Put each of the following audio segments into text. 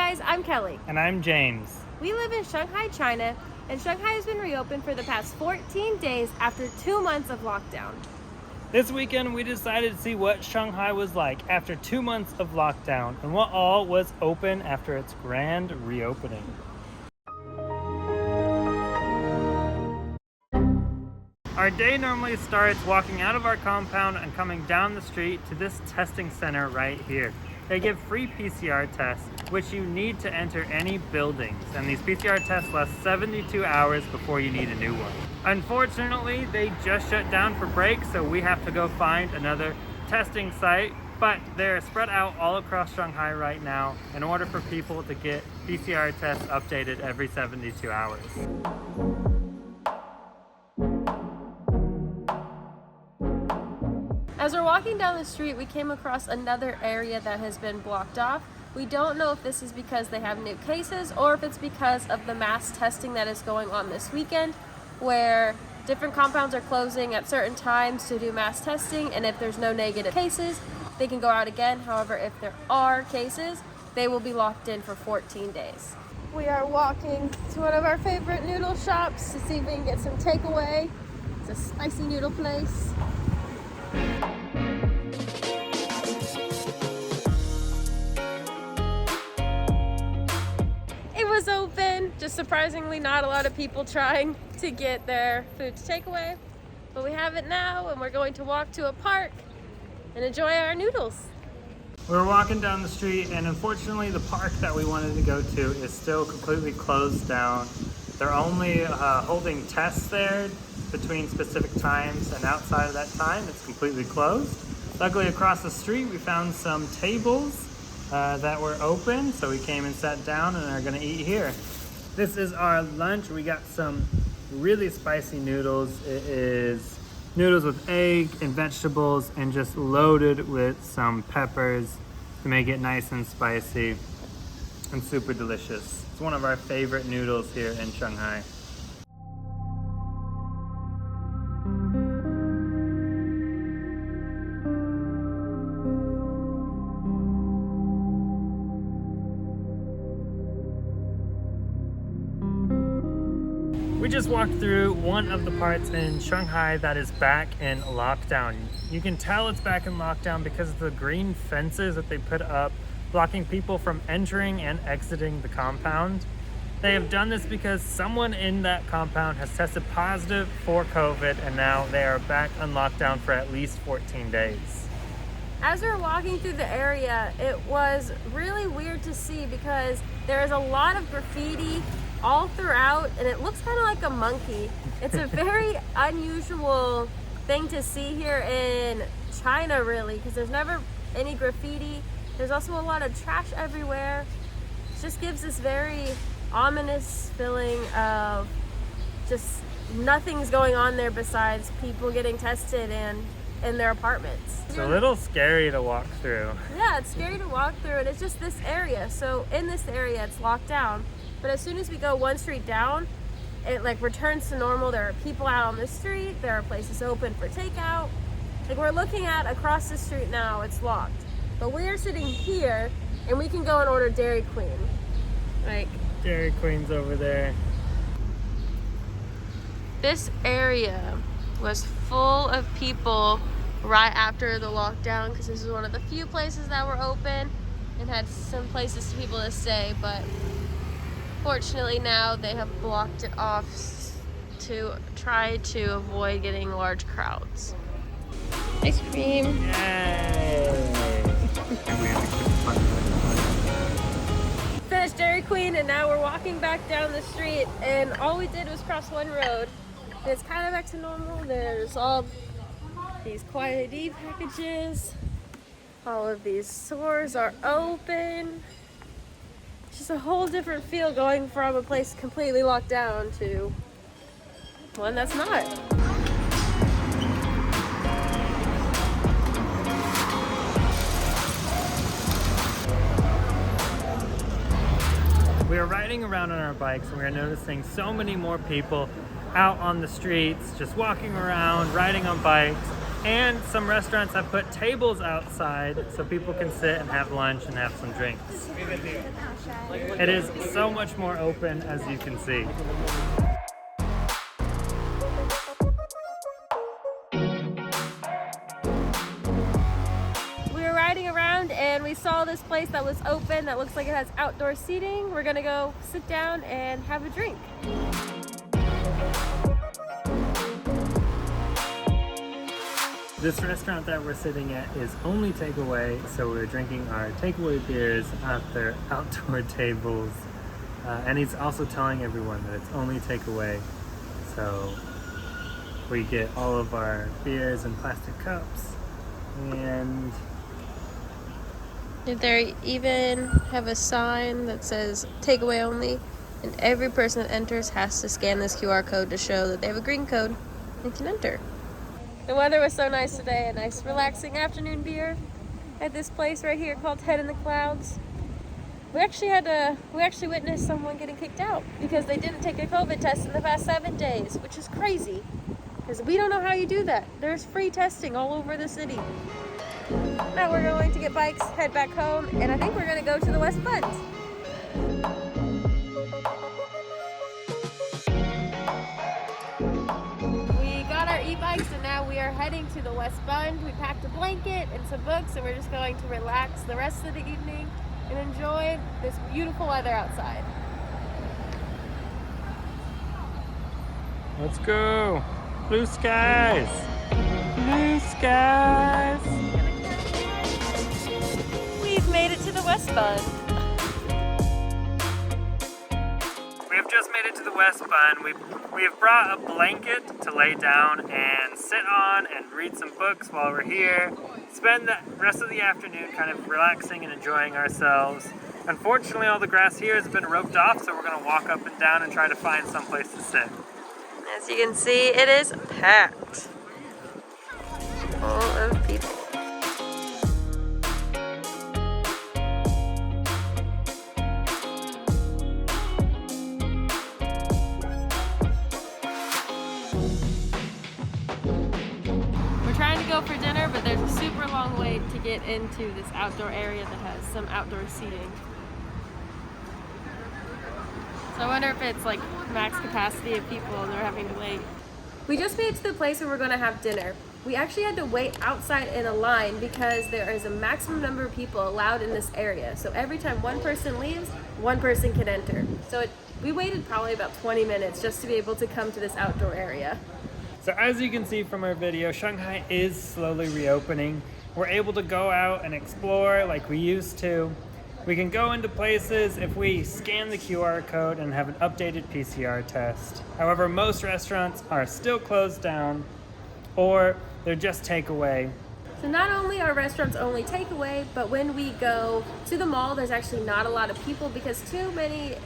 guys, I'm Kelly. And I'm James. We live in Shanghai, China, and Shanghai has been reopened for the past 14 days after 2 months of lockdown. This weekend we decided to see what Shanghai was like after 2 months of lockdown and what all was open after its grand reopening. Our day normally starts walking out of our compound and coming down the street to this testing center right here. They give free PCR tests, which you need to enter any buildings, and these PCR tests last 72 hours before you need a new one. Unfortunately, they just shut down for break, so we have to go find another testing site, but they're spread out all across Shanghai right now in order for people to get PCR tests updated every 72 hours. As we're walking down the street, we came across another area that has been blocked off. We don't know if this is because they have new cases or if it's because of the mass testing that is going on this weekend, where different compounds are closing at certain times to do mass testing, and if there's no negative cases, they can go out again. However, if there are cases, they will be locked in for 14 days. We are walking to one of our favorite noodle shops to see if we can get some takeaway. It's a spicy noodle place. It was open, just surprisingly not a lot of people trying to get their food to take away, but we have it now and we're going to walk to a park and enjoy our noodles. We were walking down the street and unfortunately the park that we wanted to go to is still completely closed down. They're only holding tests there between specific times, and outside of that time it's completely closed. Luckily across the street we found some tables that were open, so we came and sat down and are gonna eat here. This is our lunch. We got some really spicy noodles. It is noodles with egg and vegetables and just loaded with some peppers to make it nice and spicy and super delicious. It's one of our favorite noodles here in Shanghai. We just walked through one of the parts in Shanghai that is back in lockdown. You can tell it's back in lockdown because of the green fences that they put up blocking people from entering and exiting the compound. They have done this because someone in that compound has tested positive for COVID, and now they are back on lockdown for at least 14 days. As we were walking through the area, it was really weird to see because there is a lot of graffiti all throughout, and it looks kind of like a monkey. It's a very unusual thing to see here in China, really, because there's never any graffiti. There's also a lot of trash everywhere. It just gives this very ominous feeling of just nothing's going on there besides people getting tested and in their apartments. It's a little scary to walk through. Yeah, it's scary to walk through, and it's just this area. So in this area, it's locked down. But as soon as we go one street down, it like returns to normal. There are people out on the street. There are places open for takeout. Like we're looking at across the street now, it's locked. But we are sitting here and we can go and order Dairy Queen. Like Dairy Queen's over there. this area was full of people right after the lockdown because this is one of the few places that were open and had some places for people to stay, but fortunately now they have blocked it off to try to avoid getting large crowds. Ice cream. Yay! Finished Dairy Queen and now we're walking back down the street, and all we did was cross one road and it's kind of back to normal. There's all these Quiet ID packages. All of these stores are open. It's just a whole different feel going from a place completely locked down to one that's not. We are riding around on our bikes and we are noticing so many more people out on the streets, just walking around, riding on bikes. And some restaurants have put tables outside so people can sit and have lunch and have some drinks. It is so much more open, as you can see. We were riding around and we saw this place that was open that looks like it has outdoor seating. We're gonna go sit down and have a drink. This restaurant that we're sitting at is only takeaway, so we're drinking our takeaway beers at their outdoor tables. And he's also telling everyone that it's only takeaway, so we get all of our beers in plastic cups. And They even have a sign that says takeaway only, and every person that enters has to scan this QR code to show that they have a green code and can enter. The weather was so nice today, a nice relaxing afternoon beer at this place right here called Head in the Clouds. We actually witnessed someone getting kicked out because they didn't take a COVID test in the past 7 days, which is crazy because we don't know how you do that. There's free testing all over the city. Now we're going to get bikes, head back home, and I think we're going to go to the Westbund. E-bikes, and now we are heading to the Westbund. We packed a blanket and some books, and we're just going to relax the rest of the evening and enjoy this beautiful weather outside. let's go! Blue skies! Blue skies! We've made it to the Westbund. We have just made it to the Westbund. We have brought a blanket to lay down and sit on and read some books while we're here. Spend the rest of the afternoon kind of relaxing and enjoying ourselves. Unfortunately, all the grass here has been roped off, so we're going to walk up and down and try to find some place to sit. As you can see, it is packed. Full of people. Trying to go for dinner, but there's a super long wait to get into this outdoor area that has some outdoor seating. So I wonder if it's like max capacity of people and they're having to wait. We just made it to the place where we're going to have dinner. We actually had to wait outside in a line because there is a maximum number of people allowed in this area. So every time one person leaves, one person can enter. So we waited probably about 20 minutes just to be able to come to this outdoor area. So as you can see from our video, Shanghai is slowly reopening. We're able to go out and explore like we used to. We can go into places if we scan the QR code and have an updated PCR test. However, most restaurants are still closed down or they're just takeaway. So not only are restaurants only takeaway, but when we go to the mall, there's actually not a lot of people because too many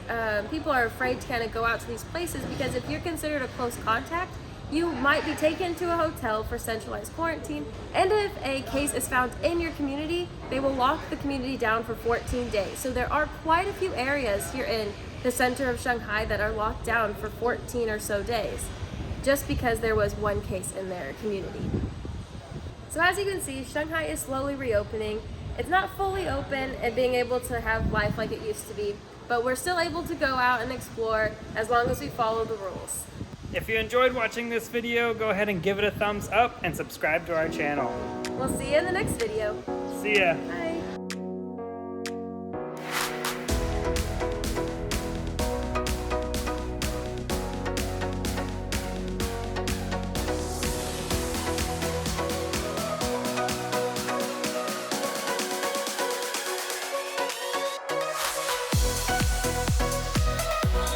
people are afraid to kind of go out to these places because if you're considered a close contact, you might be taken to a hotel for centralized quarantine, and if a case is found in your community, they will lock the community down for 14 days. So there are quite a few areas here in the center of Shanghai that are locked down for 14 or so days, just because there was one case in their community. So as you can see, Shanghai is slowly reopening. It's not fully open and being able to have life like it used to be, but we're still able to go out and explore as long as we follow the rules. If you enjoyed watching this video, go ahead and give it a thumbs up and subscribe to our channel. We'll see you in the next video. See ya. Bye.